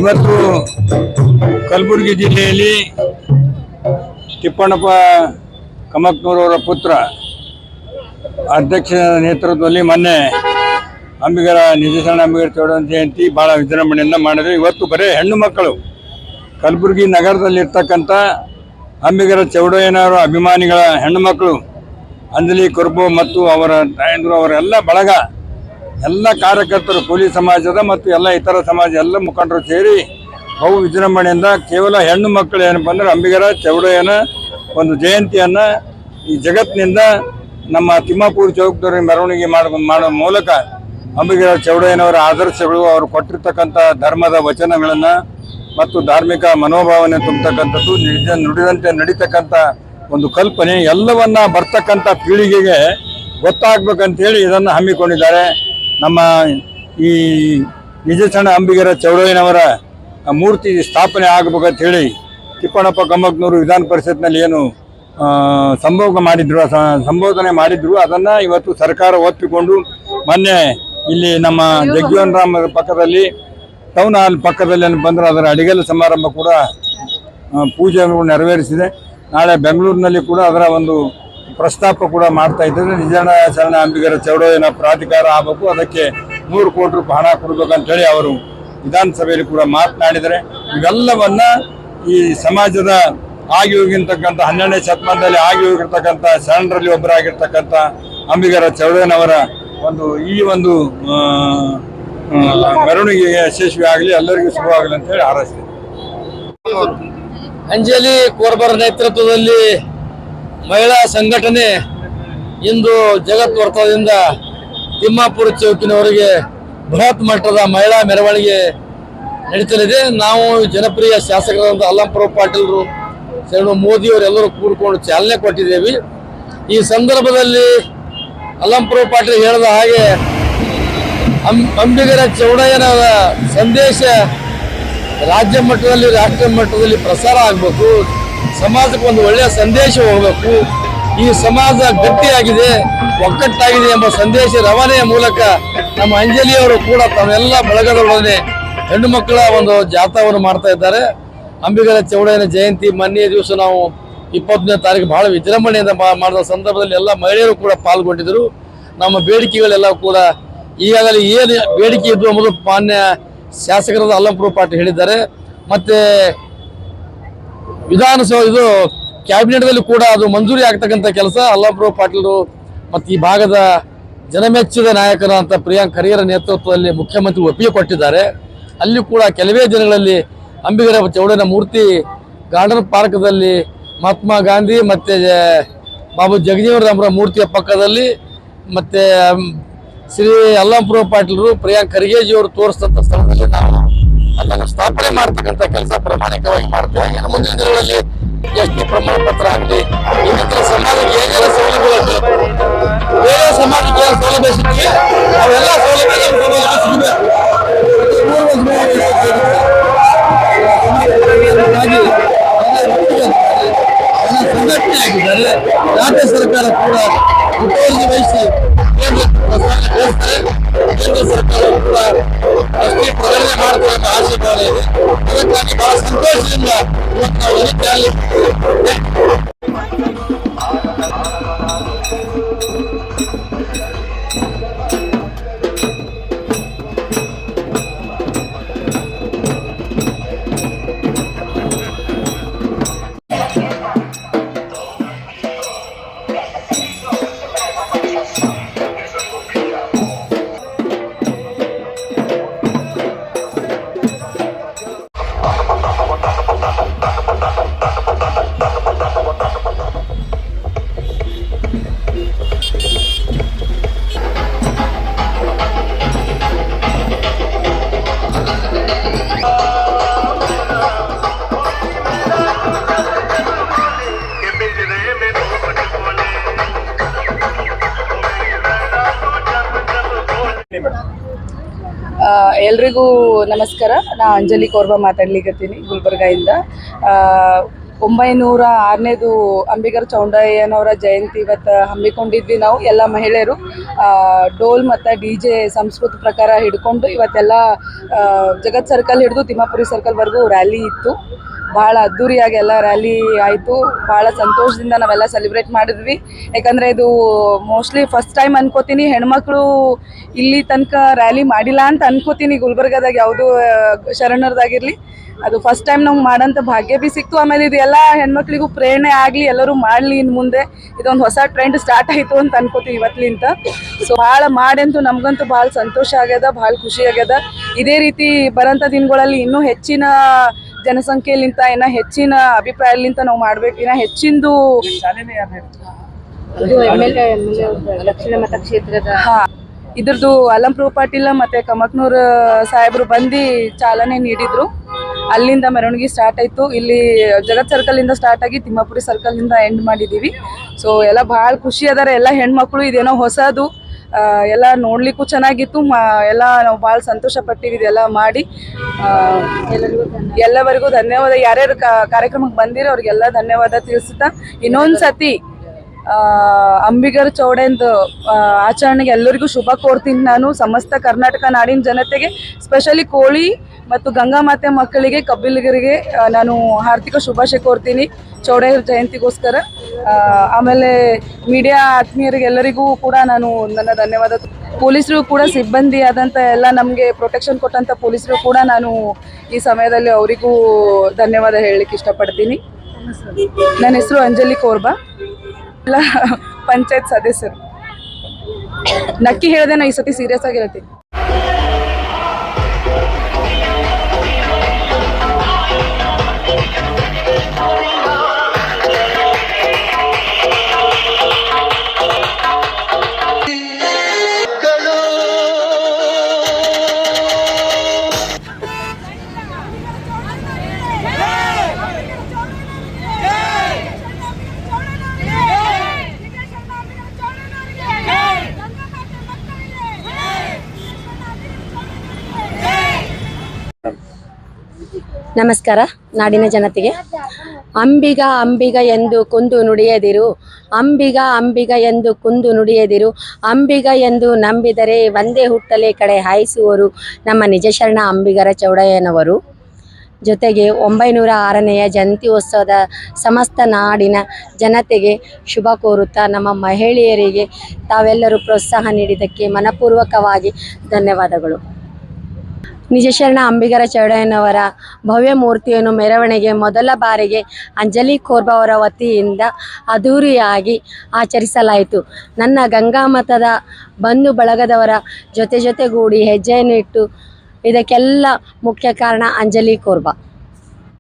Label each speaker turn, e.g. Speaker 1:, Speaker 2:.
Speaker 1: ಇವತ್ತು ಕಲಬುರಗಿ ಜಿಲ್ಲೆಯಲ್ಲಿ ತಿಪ್ಪಣ್ಣಪ್ಪ ಕಮಕ್ನೂರವರ ಪುತ್ರ ಅಧ್ಯಕ್ಷ ನೇತೃತ್ವದಲ್ಲಿ ಮೊನ್ನೆ ಅಂಬಿಗರ ನಿಜಶರಣ ಅಂಬಿಗರ ಚೌಡಯ್ಯನ ಜಯಂತಿ ಭಾಳ ವಿಜೃಂಭಣೆಯಿಂದ ಮಾಡಿದ್ರು. ಇವತ್ತು ಬರೀ ಹೆಣ್ಣು ಮಕ್ಕಳು ಕಲಬುರಗಿ ನಗರದಲ್ಲಿರ್ತಕ್ಕಂಥ ಅಂಬಿಗರ ಚೌಡಯ್ಯನವರ ಅಭಿಮಾನಿಗಳ ಹೆಣ್ಣು ಮಕ್ಕಳು ಅಂಜಲಿ ಕುರ್ಬು ಮತ್ತು ಅವರ ತಾಯಂದಿರು ಅವರೆಲ್ಲ ಬಳಗ ಎಲ್ಲ ಕಾರ್ಯಕರ್ತರು ಪೊಲೀಸ್ ಸಮಾಜದ ಮತ್ತು ಎಲ್ಲ ಇತರ ಸಮಾಜ ಎಲ್ಲ ಮುಖಂಡರು ಸೇರಿ ಬಹು ವಿಜೃಂಭಣೆಯಿಂದ ಕೇವಲ ಹೆಣ್ಣು ಮಕ್ಕಳು ಏನಪ್ಪ ಅಂದ್ರೆ ಅಂಬಿಗರ ಚೌಡಯ್ಯನ ಒಂದು ಜಯಂತಿಯನ್ನು ಈ ಜಗತ್ತಿನಿಂದ ನಮ್ಮ ತಿಮ್ಮಾಪುರ ಚೌಕದವರ ಮೆರವಣಿಗೆ ಮಾಡೋ ಮೂಲಕ ಅಂಬಿಗರ ಚೌಡಯ್ಯನವರ ಆದರ್ಶಗಳು ಅವರು ಕೊಟ್ಟಿರ್ತಕ್ಕಂಥ ಧರ್ಮದ ವಚನಗಳನ್ನು ಮತ್ತು ಧಾರ್ಮಿಕ ಮನೋಭಾವನೆ ತುಂಬತಕ್ಕಂಥದ್ದು ನುಡಿದಂತೆ ನಡೀತಕ್ಕಂಥ ಒಂದು ಕಲ್ಪನೆ ಎಲ್ಲವನ್ನ ಬರ್ತಕ್ಕಂಥ ಪೀಳಿಗೆಗೆ ಗೊತ್ತಾಗಬೇಕಂತೇಳಿ ಇದನ್ನು ಹಮ್ಮಿಕೊಂಡಿದ್ದಾರೆ. ನಮ್ಮ ಈ ನಿಜಶರಣ ಅಂಬಿಗರ ಚೌಡಯ್ಯನವರ ಮೂರ್ತಿ ಸ್ಥಾಪನೆ ಆಗಬೇಕಂತ ಹೇಳಿ ತಿಪ್ಪಣ್ಣಪ್ಪ ಕಮಕ್ನೂರು ವಿಧಾನ ಪರಿಷತ್ನಲ್ಲಿ ಏನು ಸಂಬೋಧನೆ ಮಾಡಿದ್ರು ಅದನ್ನು ಇವತ್ತು ಸರ್ಕಾರ ಒಪ್ಪಿಕೊಂಡು ಮೊನ್ನೆ ಇಲ್ಲಿ ನಮ್ಮ ಜಗ್ಜೀವನ್ ರಾಮ್ ಪಕ್ಕದಲ್ಲಿ ಟೌನ್ ಹಾಲ್ ಪಕ್ಕದಲ್ಲಿ ಬಂದರೆ ಅದರ ಅಡಿಗೆಲ ಸಮಾರಂಭ ಕೂಡ ಪೂಜೆಗಳು ನೆರವೇರಿಸಿದೆ. ನಾಳೆ ಬೆಂಗಳೂರಿನಲ್ಲಿ ಕೂಡ ಅದರ ಒಂದು ಪ್ರಸ್ತಾಪ ಕೂಡ ಮಾಡ್ತಾ ಇದ್ದಾರೆ. ನಿಜಶರಣ ಅಂಬಿಗರ ಚೌಡಯ್ಯನ ಪ್ರಾಧಿಕಾರ ಆಗಬೇಕು, ಅದಕ್ಕೆ 100 ಕೋಟಿ ರೂಪಾಯಿ ಹಣ ಕೊಡಬೇಕಂತೇಳಿ ಅವರು ವಿಧಾನಸಭೆಯಲ್ಲಿ ಕೂಡ ಮಾತನಾಡಿದರೆ ಇವೆಲ್ಲವನ್ನ ಈ ಸಮಾಜದ ಆಗಿ ಹೋಗಿರ್ತಕ್ಕಂಥ 12ನೇ ಶತಮಾನದಲ್ಲಿ ಆಗಿ ಹೋಗಿರ್ತಕ್ಕಂಥ ಶರಣರಲ್ಲಿ ಒಬ್ಬರಾಗಿರ್ತಕ್ಕಂಥ ಅಂಬಿಗರ ಚೌಡಯ್ಯನವರ ಈ ಒಂದು ಮೆರವಣಿಗೆ ಯಶಸ್ವಿ ಆಗಲಿ, ಎಲ್ಲರಿಗೂ ಶುಭವಾಗಲಿ ಅಂತೇಳಿ ಹಾರೈಸ್ತೀನಿ.
Speaker 2: ಅಂಜಲಿ ಕೋರ್ಬರ ನೇತೃತ್ವದಲ್ಲಿ ಮಹಿಳಾ ಸಂಘಟನೆ ಇಂದು ಜಗತ್ ವರ್ತದಿಂದ ತಿಮ್ಮಾಪುರ ಚೌಕಿನವರೆಗೆ ಬೃಹತ್ ಮಟ್ಟದ ಮಹಿಳಾ ಮೆರವಣಿಗೆ ನಡೀತಲಿದೆ. ನಾವು ಜನಪ್ರಿಯ ಶಾಸಕರಾದ ಅಲ್ಲಂಪುರ ಪಾಟೀಲರು, ಶರಣು ಮೋದಿಯವರೆಲ್ಲರೂ ಕೂಡಿಕೊಂಡು ಚಾಲನೆ ಕೊಟ್ಟಿದ್ದೇವೆ. ಈ ಸಂದರ್ಭದಲ್ಲಿ ಅಲ್ಲಂಪುರ ಪಾಟೀಲ್ ಹೇಳಿದ ಹಾಗೆ ಅಂಬಿಗರ ಚೌಡಯ್ಯನ ಸಂದೇಶ ರಾಜ್ಯ ಮಟ್ಟದಲ್ಲಿ ರಾಷ್ಟ್ರ ಮಟ್ಟದಲ್ಲಿ ಪ್ರಸಾರ ಆಗಬೇಕು, ಸಮಾಜಕ್ಕೆ ಒಂದು ಒಳ್ಳೆಯ ಸಂದೇಶ ಹೋಗಬೇಕು. ಈ ಸಮಾಜ ಗಟ್ಟಿಯಾಗಿದೆ, ಒಗ್ಗಟ್ಟಾಗಿದೆ ಎಂಬ ಸಂದೇಶ ರವಾನೆಯ ಮೂಲಕ ನಮ್ಮ ಅಂಜಲಿಯವರು ಕೂಡ ತಮ್ಮೆಲ್ಲ ಬಳಗದೊಡನೆ ಹೆಣ್ಣು ಮಕ್ಕಳ ಒಂದು ಜಾಥಾವನ್ನು ಮಾಡ್ತಾ ಇದ್ದಾರೆ. ಅಂಬಿಗರ ಚೌಡಯ್ಯನ ಜಯಂತಿ ಮೊನ್ನೆ ದಿವಸ ನಾವು 20ನೇ ತಾರೀಕು ಬಹಳ ವಿಜೃಂಭಣೆಯಿಂದ ಮಾಡಿದ ಸಂದರ್ಭದಲ್ಲಿ ಎಲ್ಲ ಮಹಿಳೆಯರು ಕೂಡ ಪಾಲ್ಗೊಂಡಿದ್ದರು. ನಮ್ಮ ಬೇಡಿಕೆಗಳೆಲ್ಲ ಕೂಡ ಈಗಾಗಲೇ ಏನು ಬೇಡಿಕೆ ಇದ್ದು ಎಂಬುದು ಮಾನ್ಯ ಶಾಸಕರಾದ ಅಲ್ಲಂಪುರ ಪಾಟೀಲ್ ಹೇಳಿದ್ದಾರೆ. ಮತ್ತೆ ವಿಧಾನಸಭೆ ಕ್ಯಾಬಿನೆಟ್ದಲ್ಲಿ ಕೂಡ ಅದು ಮಂಜೂರಿ ಆಗ್ತಕ್ಕಂಥ ಕೆಲಸ ಅಲ್ಲಂಪುರ ಪಾಟೀಲರು ಮತ್ತು ಈ ಭಾಗದ ಜನಮೆಚ್ಚಿದ ನಾಯಕರಾದಂಥ ಪ್ರಿಯಾಂಕ್ ಖರ್ಗೆರ ನೇತೃತ್ವದಲ್ಲಿ ಮುಖ್ಯಮಂತ್ರಿ ಒಪ್ಪಿಗೆ ಕೊಟ್ಟಿದ್ದಾರೆ. ಅಲ್ಲಿ ಕೂಡ ಕೆಲವೇ ದಿನಗಳಲ್ಲಿ ಅಂಬಿಗರ ಚೌಡಯ್ಯನ ಮೂರ್ತಿ ಗಾರ್ಡನ್ ಪಾರ್ಕ್ದಲ್ಲಿ ಮಹಾತ್ಮ ಗಾಂಧಿ ಮತ್ತು ಬಾಬು ಜಗಜೀವನ್ ರಾಮ್ರ ಮೂರ್ತಿಯ ಪಕ್ಕದಲ್ಲಿ ಮತ್ತು ಶ್ರೀ ಅಲ್ಲಂಪುರ ಪಾಟೀಲರು ಪ್ರಿಯಾಂಕ್ ಖರ್ಗೆಜಿಯವರು ತೋರಿಸಿದಂಥ ಸ್ಥಳದಲ್ಲಿ ನಾವು ಅದನ್ನು ಸ್ಥಾಪನೆ ಮಾಡ್ತಕ್ಕಂಥ ಕೆಲಸ ಪ್ರಾಮಾಣಿಕವಾಗಿ ಮಾಡ್ತೇವೆ. ಮುಂದಿನ ದಿನಗಳಲ್ಲಿ ಎಸ್.ಟಿ. ಪ್ರಮಾಣ ಪತ್ರ ಆಗಲಿ, ಇನ್ನಿತರ ಸಮಾಜಕ್ಕೆ ಏನೆಲ್ಲ ಸೌಲಭ್ಯಗಳು ಬೇರೆ ಸಮಾಜಕ್ಕೆ ಏನು ಸೌಲಭ್ಯ ಸಿಗ್ತದೆ ಅವೆಲ್ಲ ಸೌಲಭ್ಯ ಸಂಘಟನೆ ಆಗಿದ್ದಾರೆ. ರಾಜ್ಯ ಸರ್ಕಾರ ಕೂಡ ಮುತುವರ್ಜಿ ವಹಿಸಿ ಕೇಂದ್ರ ಸರ್ಕಾರ ಕೂಡ ಅಷ್ಟೇ ಪ್ರಕಟಣೆ ಮಾಡ್ತಾರೆ ಎಂಬ ಆಶೆ ಬಹಳ ಇದೆ. ಅದಕ್ಕಾಗಿ ಬಹಳ ಸಂತೋಷದಿಂದ ಇವತ್ತು ನಾವು ಹೇಳಿದ್ದೇವೆ.
Speaker 3: ಎಲ್ರಿಗೂ ನಮಸ್ಕಾರ. ನಾ ಅಂಜಲಿ ಕೋರ್ಬಾ ಮಾತಾಡ್ಲಿಕತ್ತೀನಿ ಗುಲ್ಬರ್ಗಾಯಿಂದ. 906ನೇದು ಅಂಬಿಗರ ಚೌಡಯ್ಯನವರ ಜಯಂತಿ ಇವತ್ತು ಹಮ್ಮಿಕೊಂಡಿದ್ವಿ. ನಾವು ಎಲ್ಲ ಮಹಿಳೆಯರು ಡೋಲ್ ಮತ್ತು DJ ಸಂಸ್ಕೃತ ಪ್ರಕಾರ ಹಿಡ್ಕೊಂಡು ಇವತ್ತೆಲ್ಲ ಜಗತ್ ಸರ್ಕಲ್ ಹಿಡಿದು ತಿಮ್ಮಾಪುರಿ ಸರ್ಕಲ್ವರೆಗೂ ರ್ಯಾಲಿ ಇತ್ತು. ಭಾಳ ಅದ್ದೂರಿಯಾಗಿ ಎಲ್ಲ ರ್ಯಾಲಿ ಆಯಿತು. ಭಾಳ ಸಂತೋಷದಿಂದ ನಾವೆಲ್ಲ ಸೆಲೆಬ್ರೇಟ್ ಮಾಡಿದ್ವಿ. ಯಾಕಂದರೆ ಇದು ಮೋಸ್ಟ್ಲಿ ಫಸ್ಟ್ ಟೈಮ್ ಅನ್ಕೋತೀನಿ ಹೆಣ್ಮಕ್ಳು ಇಲ್ಲಿ ತನಕ ರ್ಯಾಲಿ ಮಾಡಿಲ್ಲ ಅಂತ ಅನ್ಕೋತೀನಿ. ಗುಲ್ಬರ್ಗಾದಾಗ ಯಾವುದೂ ಶರಣರದಾಗಿರಲಿ, ಅದು ಫಸ್ಟ್ ಟೈಮ್ ನಮ್ಗೆ ಮಾಡೋಂಥ ಭಾಗ್ಯ ಭೀ ಸಿಕ್ತು. ಆಮೇಲೆ ಇದು ಎಲ್ಲ ಹೆಣ್ಮಕ್ಳಿಗೂ ಪ್ರೇರಣೆ ಆಗಲಿ, ಎಲ್ಲರೂ ಮಾಡಲಿ. ಇನ್ನು ಮುಂದೆ ಇದೊಂದು ಹೊಸ ಟ್ರೆಂಡ್ ಸ್ಟಾರ್ಟ್ ಆಯಿತು ಅಂತ ಅನ್ಕೋತೀವಿ ಇವತ್ತಿಲಿಂತ. ಸೊ ಭಾಳ ಮಾಡಂತೂ ನಮಗಂತೂ ಭಾಳ ಸಂತೋಷ ಆಗ್ಯದ, ಭಾಳ ಖುಷಿ ಆಗ್ಯದ. ಇದೇ ರೀತಿ ಬರೋಂಥ ದಿನಗಳಲ್ಲಿ ಇನ್ನೂ ಹೆಚ್ಚಿನ ಜನಸಂಖ್ಯೆಲಿಂತ ಇನ್ನು ಹೆಚ್ಚಿನ ಅಭಿಪ್ರಾಯಲಿಂತ ನಾವು ಮಾಡ್ಬೇಕು. ಇನ್ನು ಹೆಚ್ಚಿಂದು
Speaker 4: ದಕ್ಷಿಣ ಮತಕ್ಷೇತ್ರದ
Speaker 3: ಇದ್ರದ್ದು ಅಲ್ಲಂಪ್ರಭು ಪಾಟೀಲ ಮತ್ತು ಕಮಕ್ನೂರ್ ಸಾಹೇಬರು ಬಂದು ಚಾಲನೆ ನೀಡಿದರು. ಅಲ್ಲಿಂದ ಮೆರವಣಿಗೆ ಸ್ಟಾರ್ಟ್ ಆಯಿತು. ಇಲ್ಲಿ ಜಗತ್ ಸರ್ಕಲಿಂದ ಸ್ಟಾರ್ಟ್ ಆಗಿ ತಿಮ್ಮಾಪುರಿ ಸರ್ಕಲಿಂದ ಎಂಡ್ ಮಾಡಿದ್ದೀವಿ. ಸೊ ಎಲ್ಲ ಭಾಳ ಖುಷಿ ಅದಾರೆ ಎಲ್ಲ ಹೆಣ್ಮಕ್ಳು. ಇದೇನೋ ಹೊಸದು, ಎಲ್ಲ ನೋಡಲಿಕ್ಕೂ ಚೆನ್ನಾಗಿತ್ತು. ಎಲ್ಲ ನಾವು ಭಾಳ ಸಂತೋಷ ಪಟ್ಟಿವಿ ಇದೆಲ್ಲ ಮಾಡಿ. ಎಲ್ಲರಿಗೂ ಧನ್ಯವಾದ. ಯಾರ್ಯಾರು ಕಾರ್ಯಕ್ರಮಕ್ಕೆ ಬಂದಿರೋ ಅವ್ರಿಗೆಲ್ಲ ಧನ್ಯವಾದ ತಿಳಿಸುತ್ತಾ, ಇನ್ನೊಂದು ಸತಿ ಅಂಬಿಗರ ಚೌಡಯ್ಯನದು ಆಚರಣೆಗೆ ಎಲ್ಲರಿಗೂ ಶುಭ ಕೋರ್ತೀನಿ. ನಾನು ಸಮಸ್ತ ಕರ್ನಾಟಕ ನಾಡಿನ ಜನತೆಗೆ, ಸ್ಪೆಷಲಿ ಕೋಳಿ ಮತ್ತು ಗಂಗಾ ಮಾತೆ ಮಕ್ಕಳಿಗೆ, ಕಬ್ಬಿಲಿಗರಿಗೆ ನಾನು ಹಾರ್ದಿಕ ಶುಭಾಶಯ ಕೋರ್ತೀನಿ ಚೌಡಯ್ಯರ ಜಯಂತಿಗೋಸ್ಕರ. ಆಮೇಲೆ ಮೀಡಿಯಾ ಆತ್ಮೀಯರಿಗೆ ಎಲ್ಲರಿಗೂ ಕೂಡ ನಾನು ನನ್ನ ಧನ್ಯವಾದ. ಪೊಲೀಸರು ಕೂಡ ಸಿಬ್ಬಂದಿ ಆದಂಥ ಎಲ್ಲ ನಮಗೆ ಪ್ರೊಟೆಕ್ಷನ್ ಕೊಟ್ಟಂಥ ಪೊಲೀಸರು ಕೂಡ ನಾನು ಈ ಸಮಯದಲ್ಲಿ ಅವರಿಗೂ ಧನ್ಯವಾದ ಹೇಳಲಿಕ್ಕೆ ಇಷ್ಟಪಡ್ತೀನಿ. ನನ್ನ ಹೆಸರು ಅಂಜಲಿ ಕೋರ್ಬಾ, ಎಲ್ಲ ಪಂಚಾಯತ್ ಸದಸ್ಯರು. ನಕ್ಕಿ ಹೇಳಿದೆ, ನಾ ಈ ಸತಿ ಸೀರಿಯಸ್ ಆಗಿ ಹೇಳ್ತೀನಿ.
Speaker 4: ನಮಸ್ಕಾರ ನಾಡಿನ ಜನತೆಗೆ. ಅಂಬಿಗ ಅಂಬಿಗ ಎಂದು ಕುಂದು ನುಡಿಯದಿರು, ಅಂಬಿಗ ಅಂಬಿಗ ಎಂದು ಕುಂದು ನುಡಿಯದಿರು, ಅಂಬಿಗ ಎಂದು ನಂಬಿದರೆ ಒಂದೇ ಹುಟ್ಟಲೆ ಕಡೆ ಹಾಯಿಸುವರು ನಮ್ಮ ನಿಜ ಶರಣ ಅಂಬಿಗರ ಚೌಡಯ್ಯನವರು. ಜೊತೆಗೆ 906ನೆಯ ಜಯಂತ್ಯೋತ್ಸವದ ಸಮಸ್ತ ನಾಡಿನ ಜನತೆಗೆ ಶುಭ ಕೋರುತ್ತಾ, ನಮ್ಮ ಮಹಿಳೆಯರಿಗೆ ತಾವೆಲ್ಲರೂ ಪ್ರೋತ್ಸಾಹ ನೀಡಿದ್ದಕ್ಕೆ ಮನಪೂರ್ವಕವಾಗಿ ಧನ್ಯವಾದಗಳು. ನಿಜ ಶರಣ ಅಂಬಿಗರ ಚೌಡಯ್ಯನವರ ಭವ್ಯ ಮೂರ್ತಿಯನ್ನು ಮೆರವಣಿಗೆ ಮೊದಲ ಬಾರಿಗೆ ಅಂಜಲಿ ಕೋರ್ಬಾ ಅವರ ವತಿಯಿಂದ ಅದ್ಧೂರಿಯಾಗಿ ಆಚರಿಸಲಾಯಿತು. ನನ್ನ ಗಂಗಾ ಮತದ ಬಂಧು ಬಳಗದವರ ಜೊತೆಗೂಡಿ ಹೆಜ್ಜೆಯನ್ನು ಇಟ್ಟು ಇದಕ್ಕೆಲ್ಲ ಮುಖ್ಯ ಕಾರಣ ಅಂಜಲಿ ಕೋರ್ಬಾ.